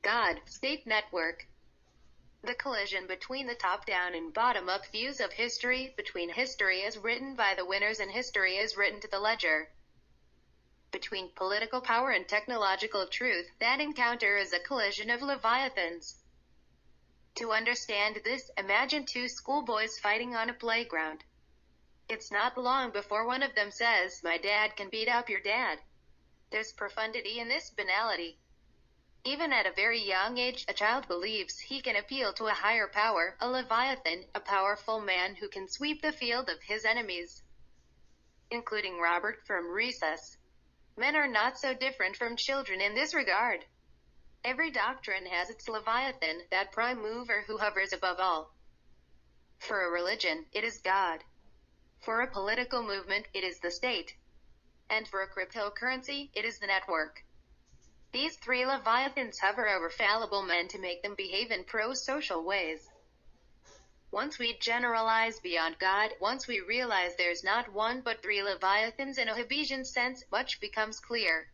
God-state network. The collision between the top-down and bottom-up views of history, between history as written by the winners and history as written to the ledger. Between political power and technological truth, that encounter is a collision of Leviathans. To understand this, imagine two schoolboys fighting on a playground. It's not long before one of them says, "My dad can beat up your dad." There's profundity in this banality. Even at a very young age, a child believes he can appeal to a higher power, a Leviathan, a powerful man who can sweep the field of his enemies, including Robert from Recess. Men are not so different from children in this regard. Every doctrine has its Leviathan, that prime mover who hovers above all. For a religion, it is God. For a political movement, it is the state. And for a cryptocurrency, it is the network. These three Leviathans hover over fallible men to make them behave in pro-social ways. Once we generalize beyond God, once we realize there's not one but three Leviathans in a Hobbesian sense, much becomes clear.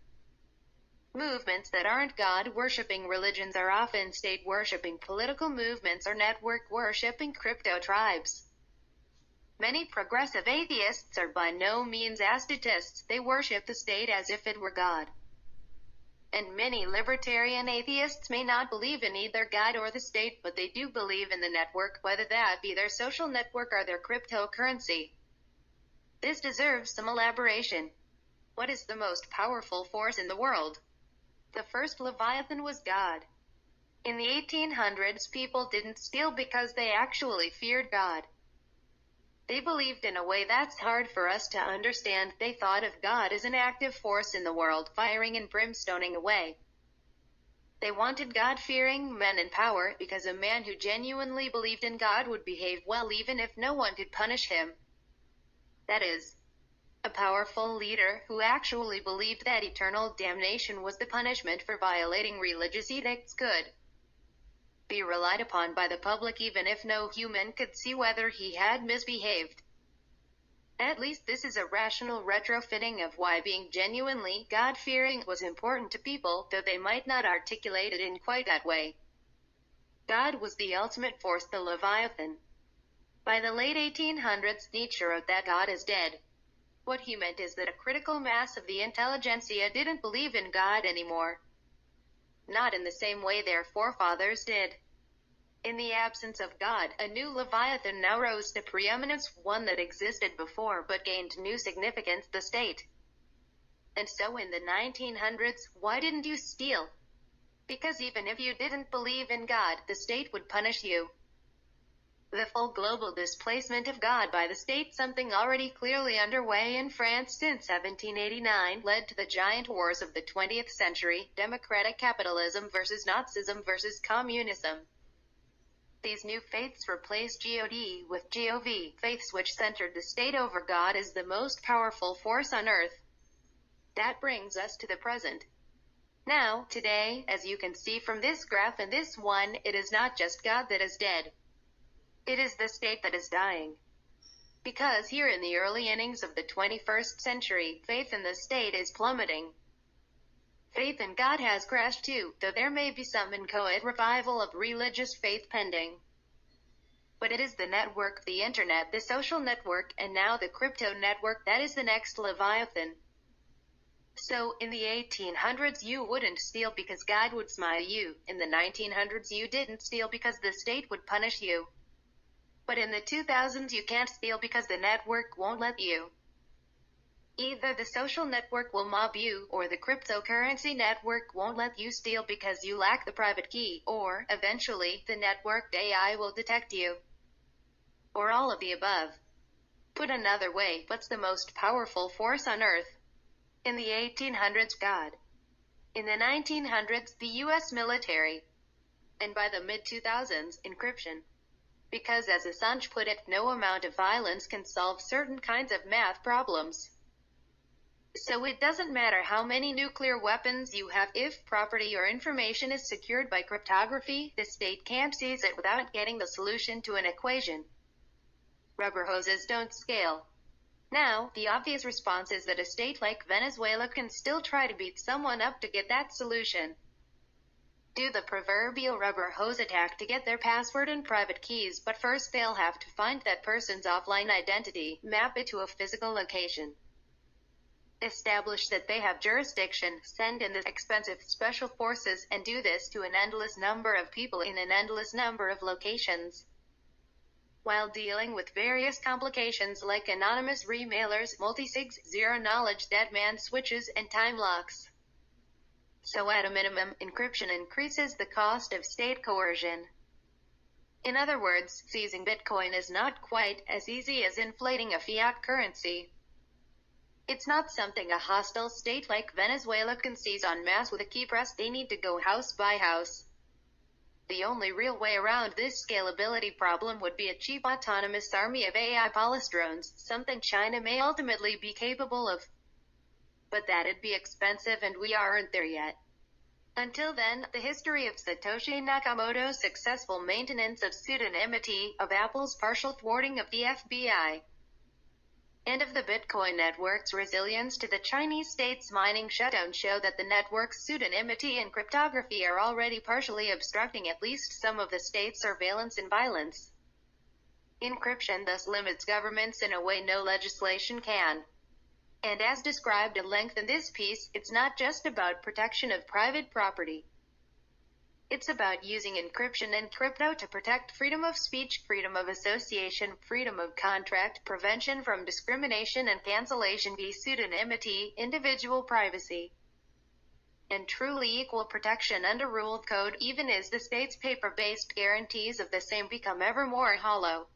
Movements that aren't God-worshipping religions are often state-worshipping political movements or network-worshipping crypto tribes. Many progressive atheists are by no means aestetists, they worship the state as if it were God. And many libertarian atheists may not believe in either God or the state, but they do believe in the network, whether that be their social network or their cryptocurrency. This deserves some elaboration. What is the most powerful force in the world? The first Leviathan was God. In the 1800s, people didn't steal because they actually feared God. They believed in a way that's hard for us to understand. They thought of God as an active force in the world, firing and brimstoning away. They wanted God-fearing men in power, because a man who genuinely believed in God would behave well even if no one could punish him. That is, a powerful leader who actually believed that eternal damnation was the punishment for violating religious edicts could be relied upon by the public even if no human could see whether he had misbehaved. At least this is a rational retrofitting of why being genuinely God-fearing was important to people, though they might not articulate it in quite that way. God was the ultimate force, the Leviathan. By the late 1800s, Nietzsche wrote that God is dead. What he meant is that a critical mass of the intelligentsia didn't believe in God anymore. Not in the same way their forefathers did. In the absence of God, a new Leviathan now rose to preeminence, one that existed before but gained new significance, the state. And so in the 1900s, why didn't you steal? Because even if you didn't believe in God, the state would punish you. The full global displacement of God by the state, something already clearly underway in France since 1789, led to the giant wars of the 20th century, democratic capitalism versus Nazism versus communism. These new faiths replaced God with Gov, faiths which centered the state over God as the most powerful force on earth. That brings us to the present. Now, today, as you can see from this graph and this one, it is not just God that is dead. It is the state that is dying. Because here in the early innings of the 21st century, faith in the state is plummeting. Faith in God has crashed too, though there may be some inchoate revival of religious faith pending. But it is the network, the internet, the social network, and now the crypto network that is the next Leviathan. So, in the 1800s you wouldn't steal because God would smile you. In the 1900s you didn't steal because the state would punish you. But in the 2000s you can't steal because the network won't let you. Either the social network will mob you, or the cryptocurrency network won't let you steal because you lack the private key, or, eventually, the networked AI will detect you. Or all of the above. Put another way, what's the most powerful force on Earth? In the 1800s, God. In the 1900s, the US military. And by the mid-2000s, encryption. Because as Assange put it, no amount of violence can solve certain kinds of math problems. So it doesn't matter how many nuclear weapons you have, if property or information is secured by cryptography, the state can't seize it without getting the solution to an equation. Rubber hoses don't scale. Now, the obvious response is that a state like Venezuela can still try to beat someone up to get that solution. do the proverbial rubber hose attack to get their password and private keys, but first they'll have to find that person's offline identity, map it to a physical location, establish that they have jurisdiction, send in the expensive special forces, and do this to an endless number of people in an endless number of locations, while dealing with various complications like anonymous remailers, multisigs, zero-knowledge dead man switches, and time locks. So at a minimum, encryption increases the cost of state coercion. In other words, seizing Bitcoin is not quite as easy as inflating a fiat currency. It's not something a hostile state like Venezuela can seize en masse with a key press. They need to go house by house. The only real way around this scalability problem would be a cheap autonomous army of AI polysdrones, something China may ultimately be capable of. But that'd be expensive and we aren't there yet. Until then, the history of Satoshi Nakamoto's successful maintenance of pseudonymity, of Apple's partial thwarting of the FBI, and of the Bitcoin network's resilience to the Chinese state's mining shutdown show that the network's pseudonymity and cryptography are already partially obstructing at least some of the state's surveillance and violence. Encryption thus limits governments in a way no legislation can. And as described at length in this piece, it's not just about protection of private property. It's about using encryption and crypto to protect freedom of speech, freedom of association, freedom of contract, prevention from discrimination and cancellation via pseudonymity, individual privacy, and truly equal protection under ruled code, even as the state's paper-based guarantees of the same become ever more hollow.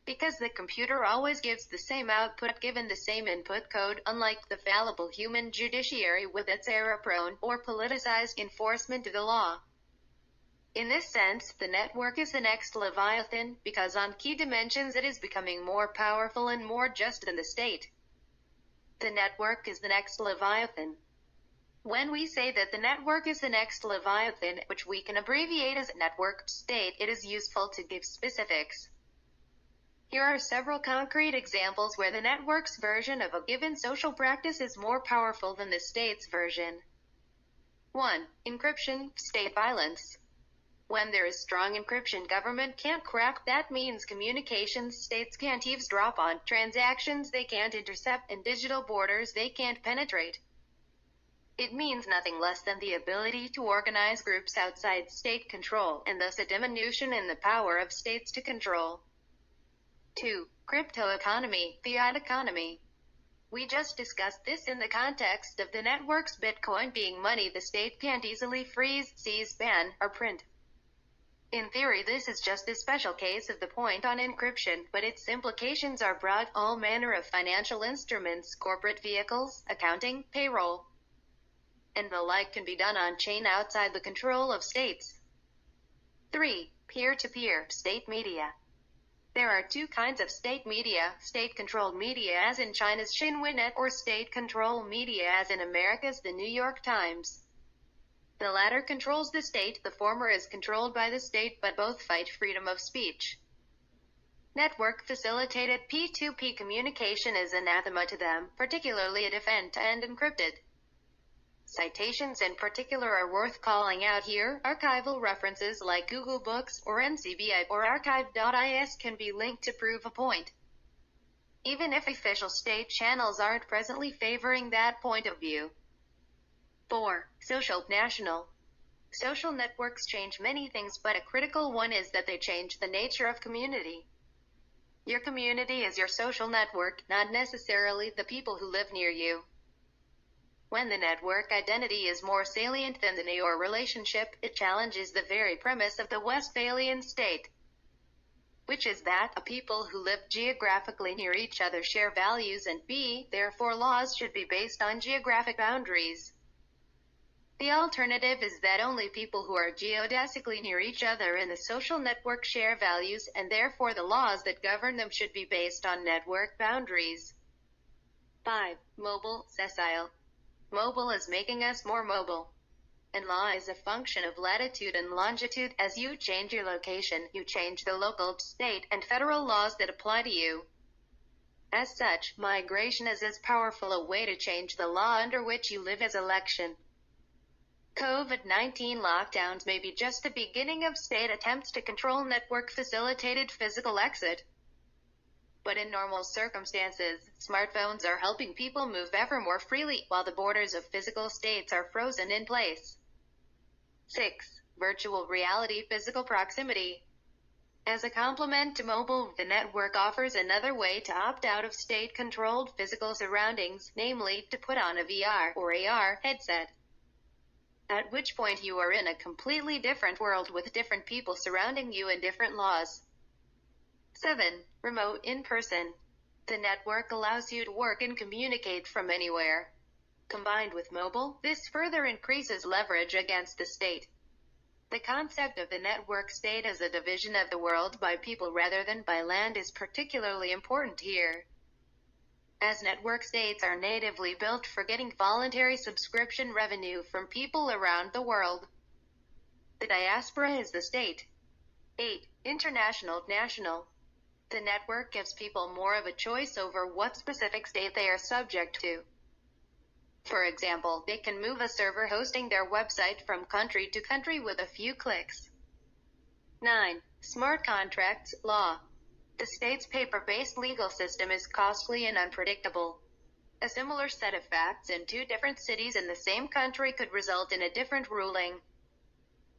Because the computer always gives the same output given the same input code, unlike the fallible human judiciary with its error-prone or politicized enforcement of the law. In this sense, the network is the next Leviathan, because on key dimensions it is becoming more powerful and more just than the state. The network is the next Leviathan. When we say that the network is the next Leviathan, which we can abbreviate as network state, it is useful to give specifics. Here are several concrete examples where the network's version of a given social practice is more powerful than the state's version. 1. Encryption, state violence. When there is strong encryption, government can't crack. That means communications states can't eavesdrop on, transactions they can't intercept, and digital borders they can't penetrate. It means nothing less than the ability to organize groups outside state control, and thus a diminution in the power of states to control. 2. Crypto economy, fiat economy. We just discussed this in the context of the network's Bitcoin being money the state can't easily freeze, seize, ban, or print. In theory, this is just a special case of the point on encryption, but its implications are broad. All manner of financial instruments, corporate vehicles, accounting, payroll, and the like can be done on-chain outside the control of states. 3. Peer-to-peer, state media. There are two kinds of state media: state-controlled media as in China's Xinhuanet, or state-controlled media as in America's The New York Times. The latter controls the state, the former is controlled by the state, but both fight freedom of speech. Network-facilitated P2P communication is anathema to them, particularly if end-to-end encrypted. Citations in particular are worth calling out here. Archival references like Google Books, or NCBI, or archive.is can be linked to prove a point, even if official state channels aren't presently favoring that point of view. 4. Social, national. Social networks change many things, but a critical one is that they change the nature of community. Your community is your social network, not necessarily the people who live near you. When the network identity is more salient than the your relationship, it challenges the very premise of the Westphalian state, which is that a people who live geographically near each other share values and therefore laws should be based on geographic boundaries. The alternative is that only people who are geodesically near each other in the social network share values, and therefore the laws that govern them should be based on network boundaries. 5. Mobile, sessile. Mobile is making us more mobile. And law is a function of latitude and longitude. As you change your location, you change the local, state, and federal laws that apply to you. As such, migration is as powerful a way to change the law under which you live as election. COVID-19 lockdowns may be just the beginning of state attempts to control network-facilitated physical exit. But in normal circumstances, smartphones are helping people move ever more freely, while the borders of physical states are frozen in place. 6. Virtual reality physical proximity. As a complement to mobile, the network offers another way to opt out of state-controlled physical surroundings, namely, to put on a VR or AR headset. At which point you are in a completely different world with different people surrounding you and different laws. 7. Remote in-person. The network allows you to work and communicate from anywhere. Combined with mobile, this further increases leverage against the state. The concept of the network state as a division of the world by people rather than by land is particularly important here, as network states are natively built for getting voluntary subscription revenue from people around the world. The diaspora is the state. 8. International national. The network gives people more of a choice over what specific state they are subject to. For example, they can move a server hosting their website from country to country with a few clicks. 9. Smart contracts law. The state's paper-based legal system is costly and unpredictable. A similar set of facts in two different cities in the same country could result in a different ruling.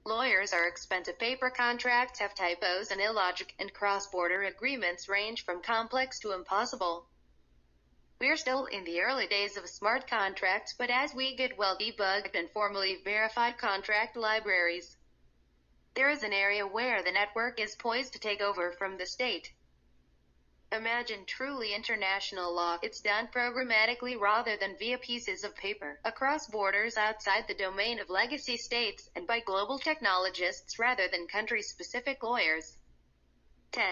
Lawyers are expensive. Paper contracts have typos and illogic, and cross-border agreements range from complex to impossible. We're still in the early days of smart contracts, but as we get well-debugged and formally verified contract libraries, there is an area where the network is poised to take over from the state. Imagine truly international law. It's done programmatically rather than via pieces of paper, across borders outside the domain of legacy states, and by global technologists rather than country-specific lawyers. 10.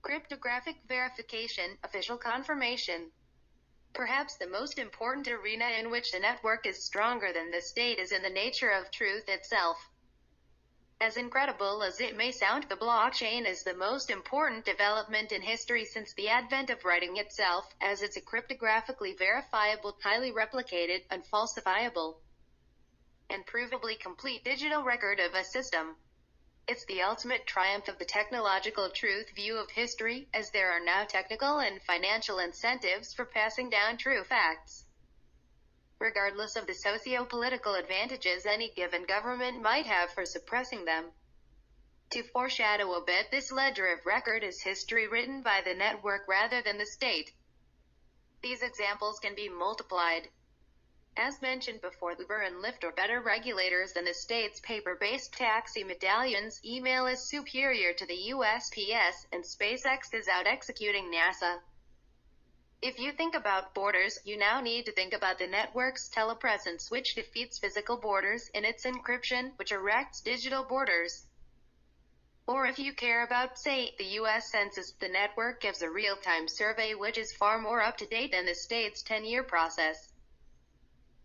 Cryptographic verification, official confirmation. Perhaps the most important arena in which the network is stronger than the state is in the nature of truth itself. As incredible as it may sound, the blockchain is the most important development in history since the advent of writing itself, as it's a cryptographically verifiable, highly replicated, unfalsifiable, and provably complete digital record of a system. It's the ultimate triumph of the technological truth view of history, as there are now technical and financial incentives for passing down true facts, regardless of the socio-political advantages any given government might have for suppressing them. To foreshadow a bit, this ledger of record is history written by the network rather than the state. These examples can be multiplied. As mentioned before, Uber and Lyft are better regulators than the state's paper-based taxi medallions. Email is superior to the USPS, and SpaceX is out executing NASA. If you think about borders, you now need to think about the network's telepresence, which defeats physical borders in its encryption, which erects digital borders. Or if you care about, say, the US Census, the network gives a real-time survey which is far more up-to-date than the state's 10-year process.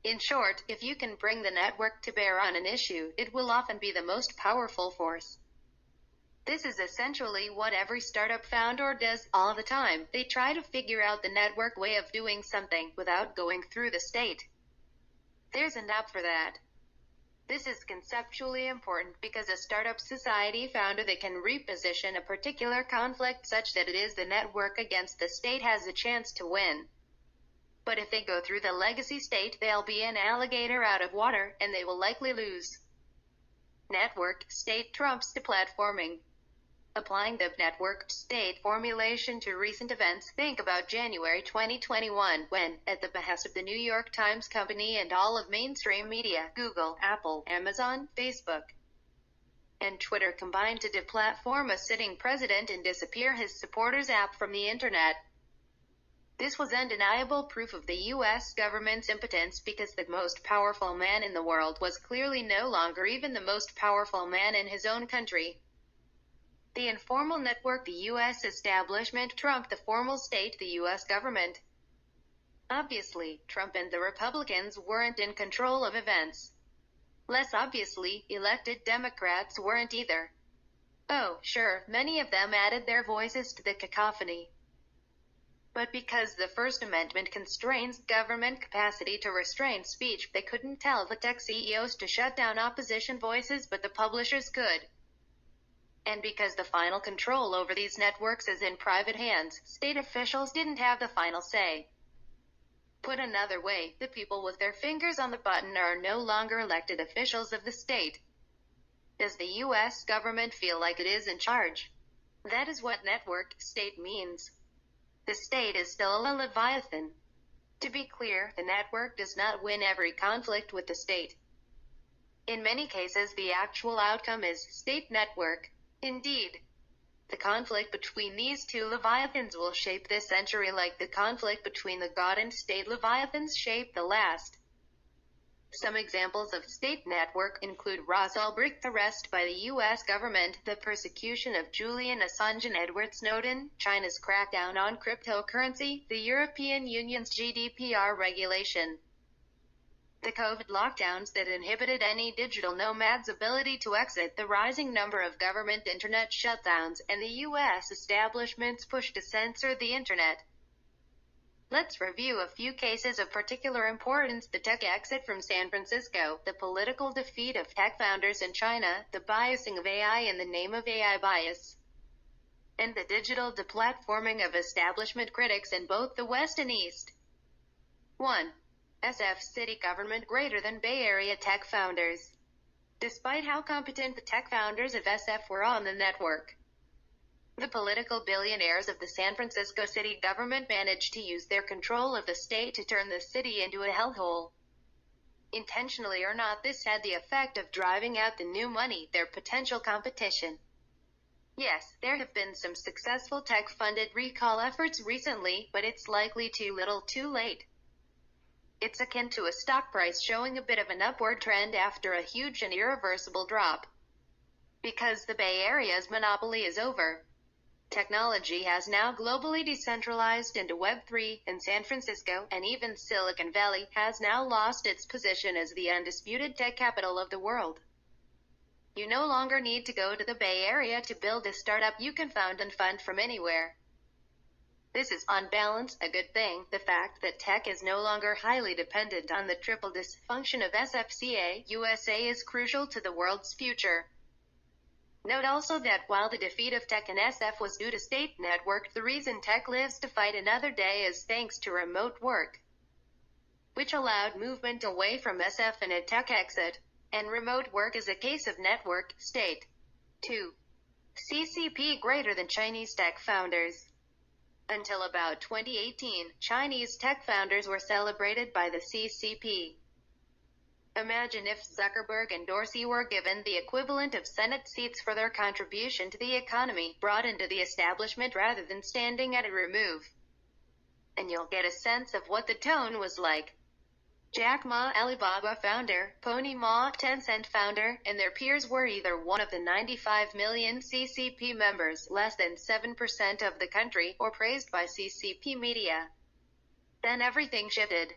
In short, if you can bring the network to bear on an issue, it will often be the most powerful force. This is essentially what every startup founder does all the time. They try to figure out the network way of doing something without going through the state. There's an app for that. This is conceptually important because a startup society founder that can reposition a particular conflict such that it is the network against the state has a chance to win. But if they go through the legacy state, they'll be an alligator out of water, and they will likely lose. Network state trumps deplatforming. Applying the networked state formulation to recent events, think about January 2021, when, at the behest of the New York Times Company and all of mainstream media, Google, Apple, Amazon, Facebook, and Twitter combined to deplatform a sitting president and disappear his supporters' app from the internet. This was undeniable proof of the U.S. government's impotence because the most powerful man in the world was clearly no longer even the most powerful man in his own country. The informal network, the U.S. establishment, trumped the formal state, the U.S. government. Obviously, Trump and the Republicans weren't in control of events. Less obviously, elected Democrats weren't either. Oh, sure, many of them added their voices to the cacophony. But because the First Amendment constrains government capacity to restrain speech, they couldn't tell the tech CEOs to shut down opposition voices, but the publishers could. And because the final control over these networks is in private hands, state officials didn't have the final say. Put another way, the people with their fingers on the button are no longer elected officials of the state. Does the U.S. government feel like it is in charge? That is what network state means. The state is still a Leviathan. To be clear, the network does not win every conflict with the state. In many cases, the actual outcome is state network. Indeed, the conflict between these two Leviathans will shape this century like the conflict between the God and state Leviathans shaped the last. Some examples of state network include Ross Ulbricht's arrest by the U.S. government, the persecution of Julian Assange and Edward Snowden, China's crackdown on cryptocurrency, the European Union's GDPR regulation, the COVID lockdowns that inhibited any digital nomad's ability to exit, the rising number of government internet shutdowns, and the U.S. establishment's push to censor the internet. Let's review a few cases of particular importance: the tech exit from San Francisco, the political defeat of tech founders in China, the biasing of AI in the name of AI bias, and the digital deplatforming of establishment critics in both the West and East. 1. SF city government greater than Bay Area tech founders. Despite how competent the tech founders of SF were on the network, the political billionaires of the San Francisco city government managed to use their control of the state to turn the city into a hellhole. Intentionally or not, this had the effect of driving out the new money, their potential competition. Yes, there have been some successful tech-funded recall efforts recently, but it's likely too little too late. It's akin to a stock price showing a bit of an upward trend after a huge and irreversible drop. Because the Bay Area's monopoly is over. Technology has now globally decentralized into Web3, and San Francisco, and even Silicon Valley, has now lost its position as the undisputed tech capital of the world. You no longer need to go to the Bay Area to build a startup. You can found and fund from anywhere. This is, on balance, a good thing. The fact that tech is no longer highly dependent on the triple dysfunction of SFCA, USA is crucial to the world's future. Note also that while the defeat of tech in SF was due to state network, the reason tech lives to fight another day is thanks to remote work, which allowed movement away from SF and a tech exit. And remote work is a case of network state. 2. CCP greater than Chinese tech founders. Until about 2018, Chinese tech founders were celebrated by the CCP. Imagine if Zuckerberg and Dorsey were given the equivalent of Senate seats for their contribution to the economy, brought into the establishment rather than standing at a remove. And you'll get a sense of what the tone was like. Jack Ma, Alibaba founder, Pony Ma, Tencent founder, and their peers were either one of the 95 million CCP members, less than 7% of the country, or praised by CCP media. Then everything shifted.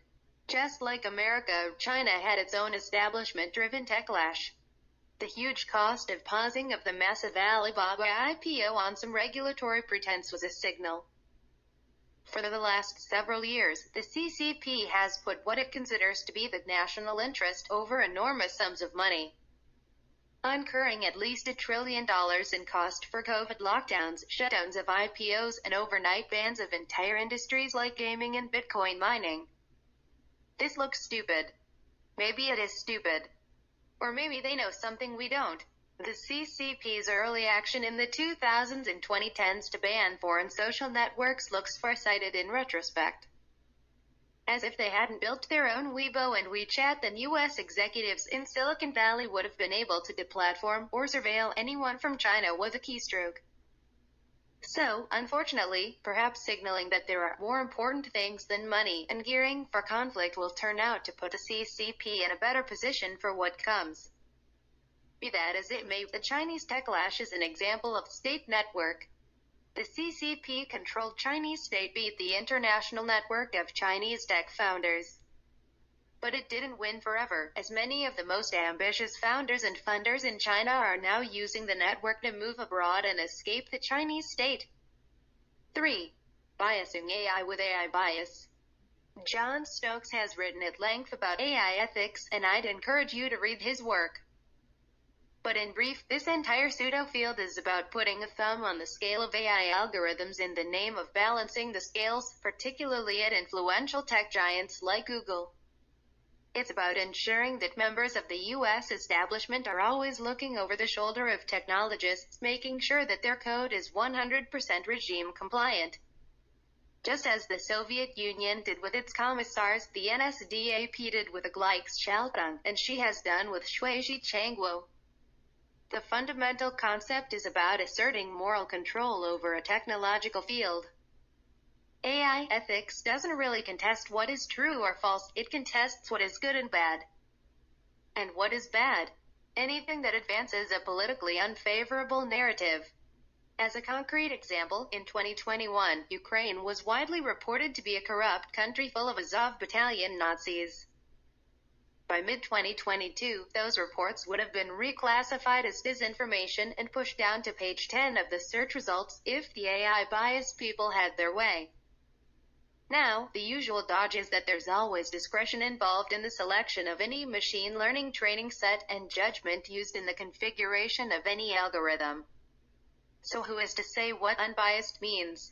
Just like America, China had its own establishment-driven techlash. The huge cost of pausing of the massive Alibaba IPO on some regulatory pretense was a signal. For the last several years, the CCP has put what it considers to be the national interest over enormous sums of money, incurring at least $1 trillion in cost for COVID lockdowns, shutdowns of IPOs, and overnight bans of entire industries like gaming and Bitcoin mining. This looks stupid. Maybe it is stupid. Or maybe they know something we don't. The CCP's early action in the 2000s and 2010s to ban foreign social networks looks farsighted in retrospect. As if they hadn't built their own Weibo and WeChat, then US executives in Silicon Valley would have been able to deplatform or surveil anyone from China with a keystroke. So, unfortunately, perhaps signaling that there are more important things than money and gearing for conflict will turn out to put the CCP in a better position for what comes. Be that as it may, the Chinese techlash is an example of state network. The CCP-controlled Chinese state beat the international network of Chinese tech founders. But it didn't win forever, as many of the most ambitious founders and funders in China are now using the network to move abroad and escape the Chinese state. 3. Biasing AI with AI bias. John Stokes has written at length about AI ethics, and I'd encourage you to read his work. But in brief, this entire pseudo-field is about putting a thumb on the scale of AI algorithms in the name of balancing the scales, particularly at influential tech giants like Google. It's about ensuring that members of the U.S. establishment are always looking over the shoulder of technologists, making sure that their code is 100% regime compliant. Just as the Soviet Union did with its commissars, the NSDAP did with Gleichschaltung, and she has done with Shui Changguo. The fundamental concept is about asserting moral control over a technological field. AI ethics doesn't really contest what is true or false, it contests what is good and bad. And what is bad? Anything that advances a politically unfavorable narrative. As a concrete example, in 2021, Ukraine was widely reported to be a corrupt country full of Azov battalion Nazis. By mid-2022, those reports would have been reclassified as disinformation and pushed down to page 10 of the search results, if the AI-biased people had their way. Now, the usual dodge is that there's always discretion involved in the selection of any machine learning training set, and judgment used in the configuration of any algorithm. So who is to say what unbiased means?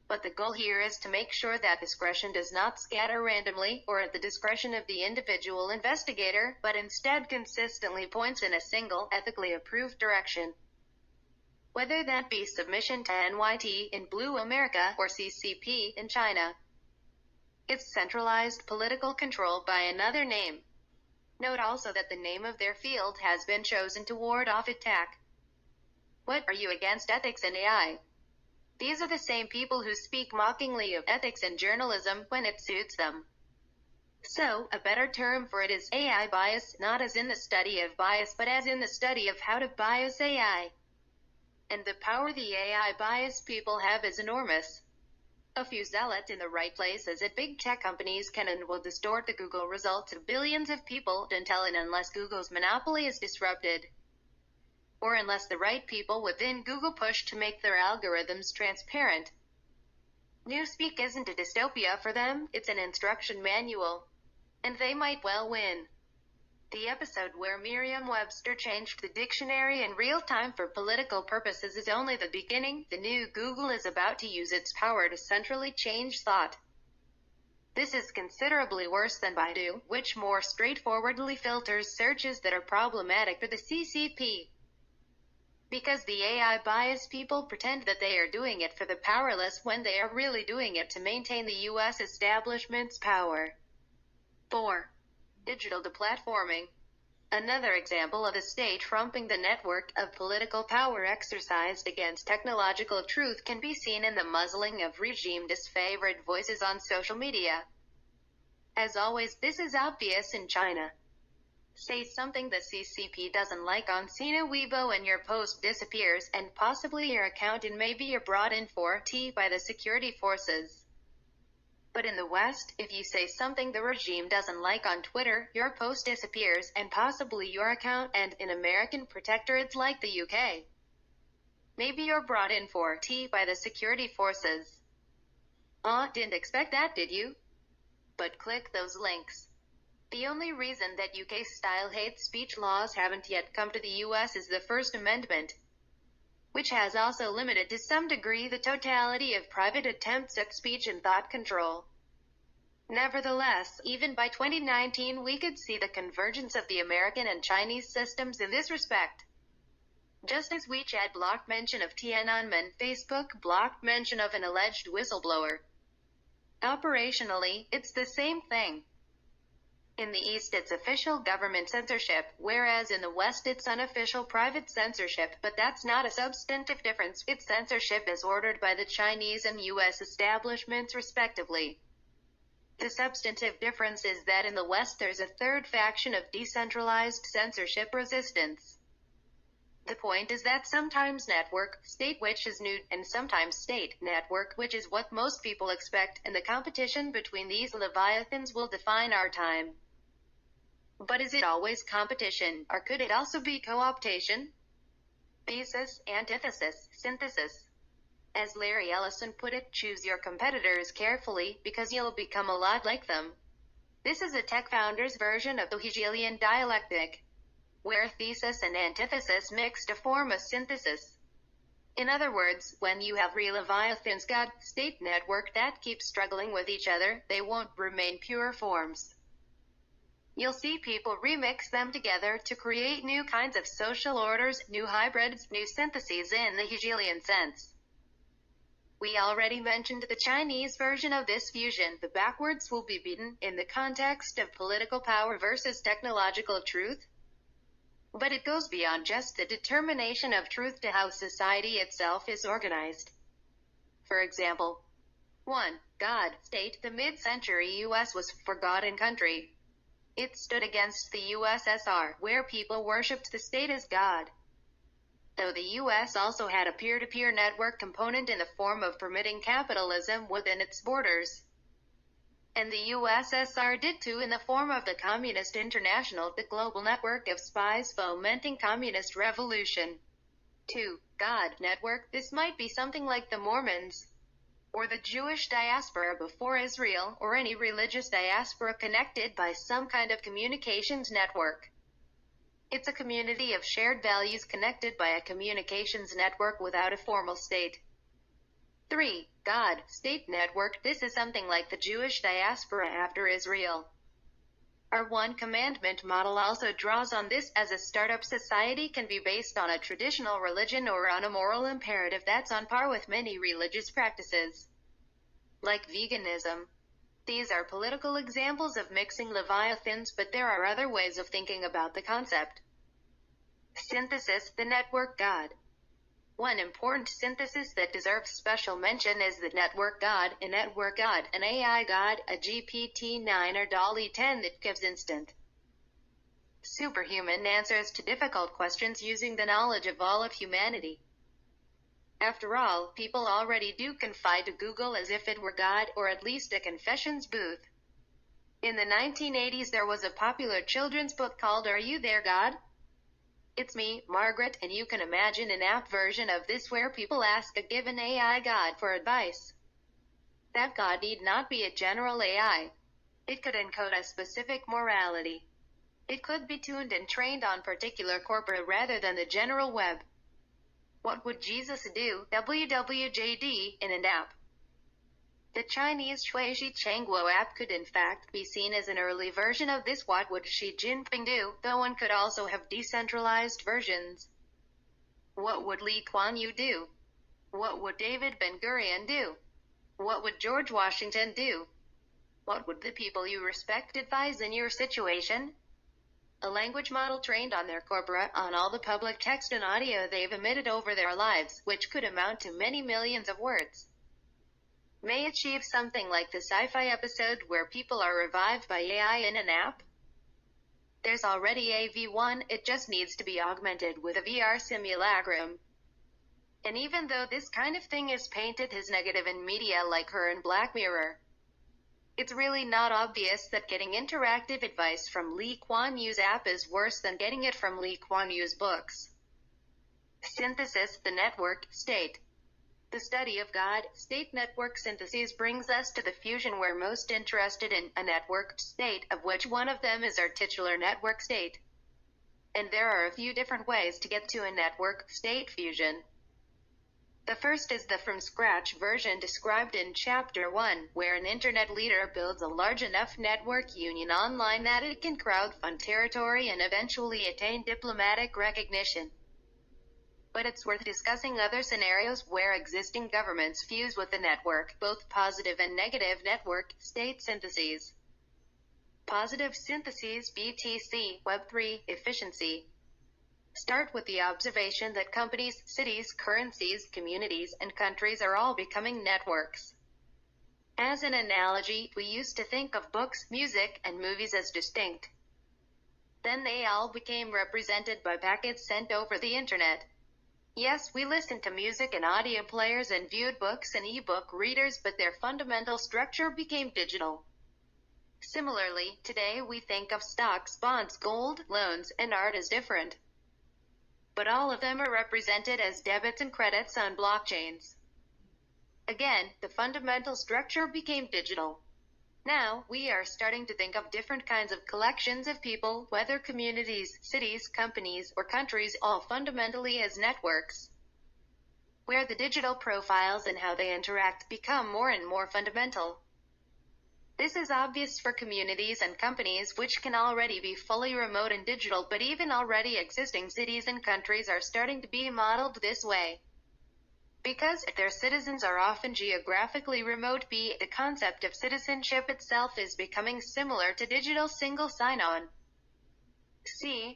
But the goal here is to make sure that discretion does not scatter randomly, or at the discretion of the individual investigator, but instead consistently points in a single, ethically approved direction. Whether that be submission to NYT in Blue America, or CCP in China. It's centralized political control by another name. Note also that the name of their field has been chosen to ward off attack. What are you against ethics in AI? These are the same people who speak mockingly of ethics in journalism when it suits them. So, a better term for it is AI bias, not as in the study of bias but as in the study of how to bias AI. And the power the AI bias people have is enormous. A few zealots in the right places at big tech companies can and will distort the Google results of billions of people until and unless Google's monopoly is disrupted. Or unless the right people within Google push to make their algorithms transparent. Newspeak isn't a dystopia for them, it's an instruction manual. And they might well win. The episode where Merriam-Webster changed the dictionary in real time for political purposes is only the beginning. The new Google is about to use its power to centrally change thought. This is considerably worse than Baidu, which more straightforwardly filters searches that are problematic for the CCP. Because the AI bias people pretend that they are doing it for the powerless when they are really doing it to maintain the U.S. establishment's power. 4. Digital deplatforming. Another example of the state trumping the network of political power exercised against technological truth can be seen in the muzzling of regime-disfavored voices on social media. As always, this is obvious in China. Say something the CCP doesn't like on Sina Weibo and your post disappears, and possibly your account and maybe you're brought in for tea by the security forces. But in the West, if you say something the regime doesn't like on Twitter, your post disappears, and possibly your account, and in American protectorates like the UK, maybe you're brought in for tea by the security forces. Didn't expect that, did you? But click those links. The only reason that UK-style hate speech laws haven't yet come to the US is the First Amendment, which has also limited to some degree the totality of private attempts at speech and thought control. Nevertheless, even by 2019 we could see the convergence of the American and Chinese systems in this respect. Just as WeChat blocked mention of Tiananmen, Facebook blocked mention of an alleged whistleblower. Operationally, it's the same thing. In the East it's official government censorship, whereas in the West it's unofficial private censorship, but that's not a substantive difference. It's censorship as ordered by the Chinese and US establishments respectively. The substantive difference is that in the West there's a third faction of decentralized censorship resistance. The point is that sometimes network, state which is new, and sometimes state, network which is what most people expect, and the competition between these Leviathans will define our time. But is it always competition, or could it also be co-optation? Thesis, antithesis, synthesis. As Larry Ellison put it, choose your competitors carefully, because you'll become a lot like them. This is a tech founder's version of the Hegelian dialectic, where thesis and antithesis mix to form a synthesis. In other words, when you have real Leviathans God-state network that keep struggling with each other, they won't remain pure forms. You'll see people remix them together to create new kinds of social orders, new hybrids, new syntheses in the Hegelian sense. We already mentioned the Chinese version of this fusion. The backwards will be beaten, in the context of political power versus technological truth. But it goes beyond just the determination of truth to how society itself is organized. For example, 1. God, state. The mid-century U.S. was forgotten country. It stood against the USSR, where people worshipped the state as God. Though the U.S. also had a peer-to-peer network component in the form of permitting capitalism within its borders. And the USSR did too in the form of the Communist International, the global network of spies fomenting communist revolution. 2. God network. This might be something like the Mormons, or the Jewish diaspora before Israel, or any religious diaspora connected by some kind of communications network. It's a community of shared values connected by a communications network without a formal state. 3. God, state network. This is something like the Jewish diaspora after Israel. Our one commandment model also draws on this, as a startup society can be based on a traditional religion or on a moral imperative that's on par with many religious practices, like veganism. These are political examples of mixing Leviathans, but there are other ways of thinking about the concept. Synthesis, the network God. One important synthesis that deserves special mention is the network God, a network God, an AI God, a GPT-9 or DALL-E 10 that gives instant, superhuman answers to difficult questions using the knowledge of all of humanity. After all, people already do confide to Google as if it were God, or at least a confessions booth. In the 1980s there was a popular children's book called Are You There, God? It's me, Margaret, and you can imagine an app version of this where people ask a given AI God for advice. That God need not be a general AI. It could encode a specific morality. It could be tuned and trained on particular corpora rather than the general web. What would Jesus do, WWJD, in an app? The Chinese Shuishi Changguo app could in fact be seen as an early version of this. What would Xi Jinping do, though one could also have decentralized versions? What would Lee Kuan Yew do? What would David Ben-Gurion do? What would George Washington do? What would the people you respect advise in your situation? A language model trained on their corpora, on all the public text and audio they've emitted over their lives, which could amount to many millions of words, may achieve something like the sci-fi episode where people are revived by AI in an app. There's already a V1, it just needs to be augmented with a VR simulacrum. And even though this kind of thing is painted as negative in media like Her and Black Mirror, it's really not obvious that getting interactive advice from Lee Kuan Yew's app is worse than getting it from Lee Kuan Yew's books. Synthesis, the network state. The study of God-state network syntheses brings us to the fusion we're most interested in, a networked state, of which one of them is our titular network state. And there are a few different ways to get to a network state fusion. The first is the from-scratch version described in Chapter 1, where an internet leader builds a large enough network union online that it can crowdfund territory and eventually attain diplomatic recognition. But it's worth discussing other scenarios where existing governments fuse with the network, both positive and negative network state syntheses. Positive syntheses, BTC, Web3, efficiency. Start with the observation that companies, cities, currencies, communities, and countries are all becoming networks. As an analogy, we used to think of books, music, and movies as distinct. Then they all became represented by packets sent over the internet. Yes, we listened to music and audio players and viewed books and e-book readers, but their fundamental structure became digital. Similarly, today we think of stocks, bonds, gold, loans, and art as different. But all of them are represented as debits and credits on blockchains. Again, the fundamental structure became digital. Now, we are starting to think of different kinds of collections of people, whether communities, cities, companies, or countries, all fundamentally as networks, where the digital profiles and how they interact become more and more fundamental. This is obvious for communities and companies which can already be fully remote and digital, but even already existing cities and countries are starting to be modeled this way. Because their citizens are often geographically remote, the concept of citizenship itself is becoming similar to digital single sign-on.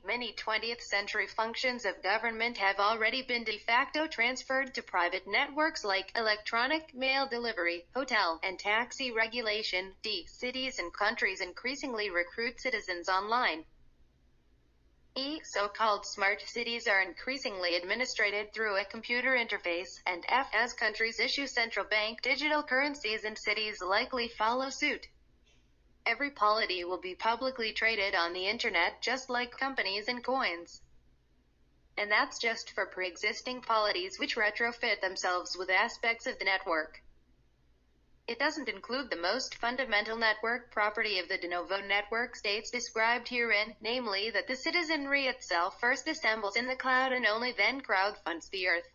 Many 20th century functions of government have already been de facto transferred to private networks like electronic mail delivery, hotel, and taxi regulation. Cities and countries increasingly recruit citizens online. So-called smart cities are increasingly administrated through a computer interface, and as countries issue central bank digital currencies and cities likely follow suit. Every polity will be publicly traded on the internet, just like companies and coins. And that's just for pre-existing polities which retrofit themselves with aspects of the network. It doesn't include the most fundamental network property of the de novo network states described herein, namely that the citizenry itself first assembles in the cloud and only then crowdfunds the earth.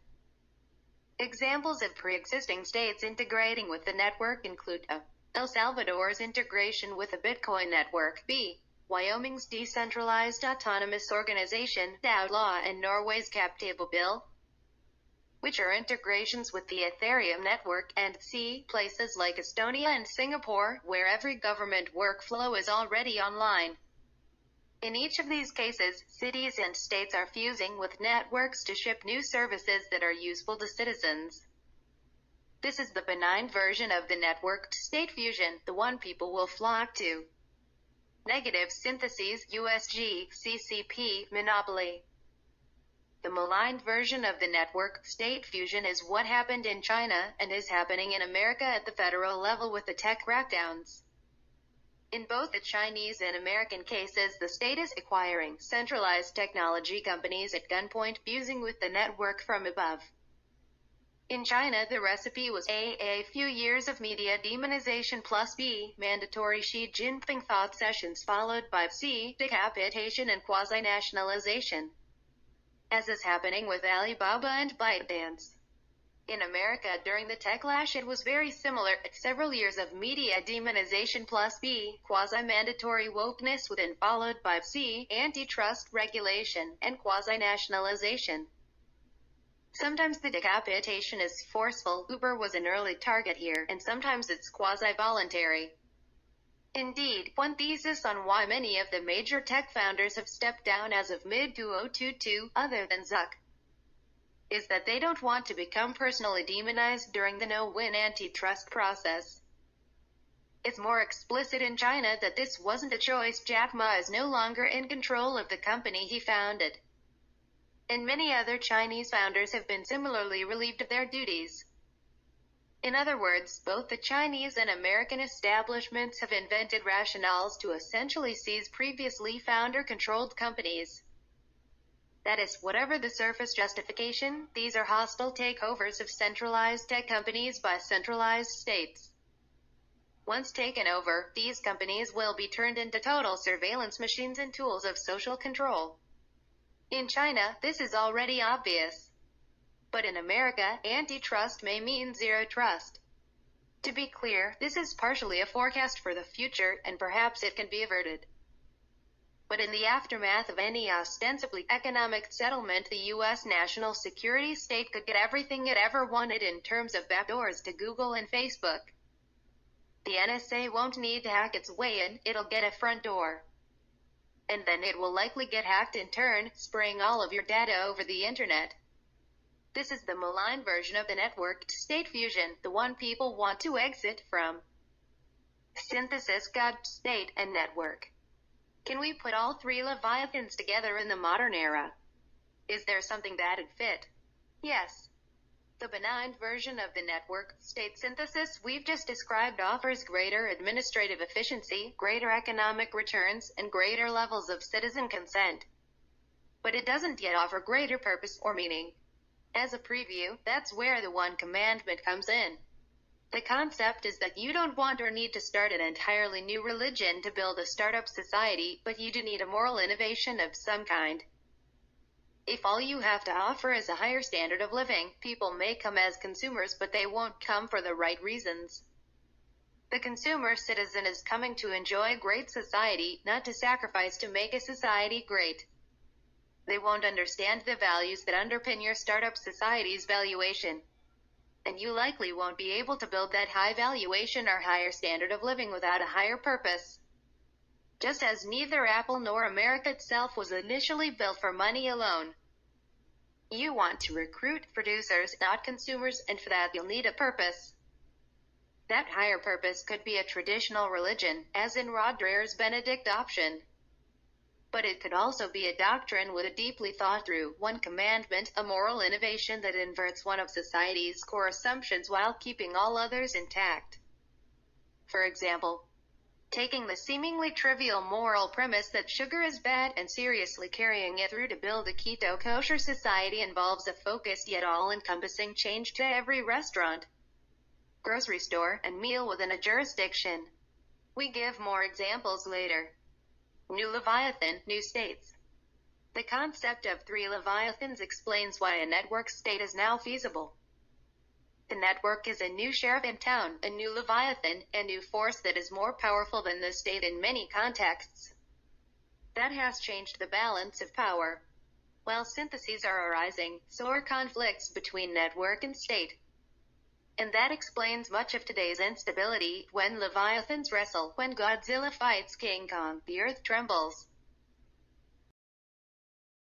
Examples of pre-existing states integrating with the network include a. El Salvador's integration with the Bitcoin network, b. Wyoming's decentralized autonomous organization, DAO law, and Norway's cap table bill, which are integrations with the Ethereum network, and c. places like Estonia and Singapore, where every government workflow is already online. In each of these cases, cities and states are fusing with networks to ship new services that are useful to citizens. This is the benign version of the networked state fusion, the one people will flock to. Negative syntheses, USG, CCP, monopoly. The malign version of the network state fusion is what happened in China, and is happening in America at the federal level with the tech crackdowns. In both the Chinese and American cases, the state is acquiring centralized technology companies at gunpoint, fusing with the network from above. In China, the recipe was a few years of media demonization plus b. mandatory Xi Jinping thought sessions followed by c. decapitation and quasi-nationalization, as is happening with Alibaba and ByteDance. In America during the techlash it was very similar, several years of media demonization plus b. quasi-mandatory wokeness within followed by c. antitrust regulation, and quasi-nationalization. Sometimes the decapitation is forceful, Uber was an early target here, and sometimes it's quasi-voluntary. Indeed, one thesis on why many of the major tech founders have stepped down as of mid-2022, other than Zuck, is that they don't want to become personally demonized during the no-win antitrust process. It's more explicit in China that this wasn't a choice. Jack Ma is no longer in control of the company he founded. And many other Chinese founders have been similarly relieved of their duties. In other words, both the Chinese and American establishments have invented rationales to essentially seize previously founder-controlled companies. That is, whatever the surface justification, these are hostile takeovers of centralized tech companies by centralized states. Once taken over, these companies will be turned into total surveillance machines and tools of social control. In China, this is already obvious. But in America, antitrust may mean zero trust. To be clear, this is partially a forecast for the future, and perhaps it can be averted. But in the aftermath of any ostensibly economic settlement, the U.S. national security state could get everything it ever wanted in terms of backdoors to Google and Facebook. The NSA won't need to hack its way in, it'll get a front door. And then it will likely get hacked in turn, spraying all of your data over the internet. This is the malign version of the networked state fusion, the one people want to exit from. Synthesis, God, state, and network. Can we put all three Leviathans together in the modern era? Is there something that'd fit? Yes. The benign version of the network state synthesis we've just described offers greater administrative efficiency, greater economic returns, and greater levels of citizen consent. But it doesn't yet offer greater purpose or meaning. As a preview, that's where the one commandment comes in. The concept is that you don't want or need to start an entirely new religion to build a startup society, but you do need a moral innovation of some kind. If all you have to offer is a higher standard of living, people may come as consumers, but they won't come for the right reasons. The consumer citizen is coming to enjoy great society, not to sacrifice to make a society great. They won't understand the values that underpin your startup society's valuation. And you likely won't be able to build that high valuation or higher standard of living without a higher purpose. Just as neither Apple nor America itself was initially built for money alone. You want to recruit producers, not consumers, and for that you'll need a purpose. That higher purpose could be a traditional religion, as in Rod Dreher's Benedict option. But it could also be a doctrine with a deeply thought-through one commandment, a moral innovation that inverts one of society's core assumptions while keeping all others intact. For example, taking the seemingly trivial moral premise that sugar is bad and seriously carrying it through to build a keto kosher society involves a focused yet all-encompassing change to every restaurant, grocery store, and meal within a jurisdiction. We give more examples later. New Leviathan, new states. The concept of 3 Leviathans explains why a network state is now feasible. The network is a new sheriff in town, a new Leviathan, a new force that is more powerful than the state in many contexts. That has changed the balance of power. While syntheses are arising, so are conflicts between network and state. And that explains much of today's instability. When Leviathans wrestle, when Godzilla fights King Kong, the earth trembles.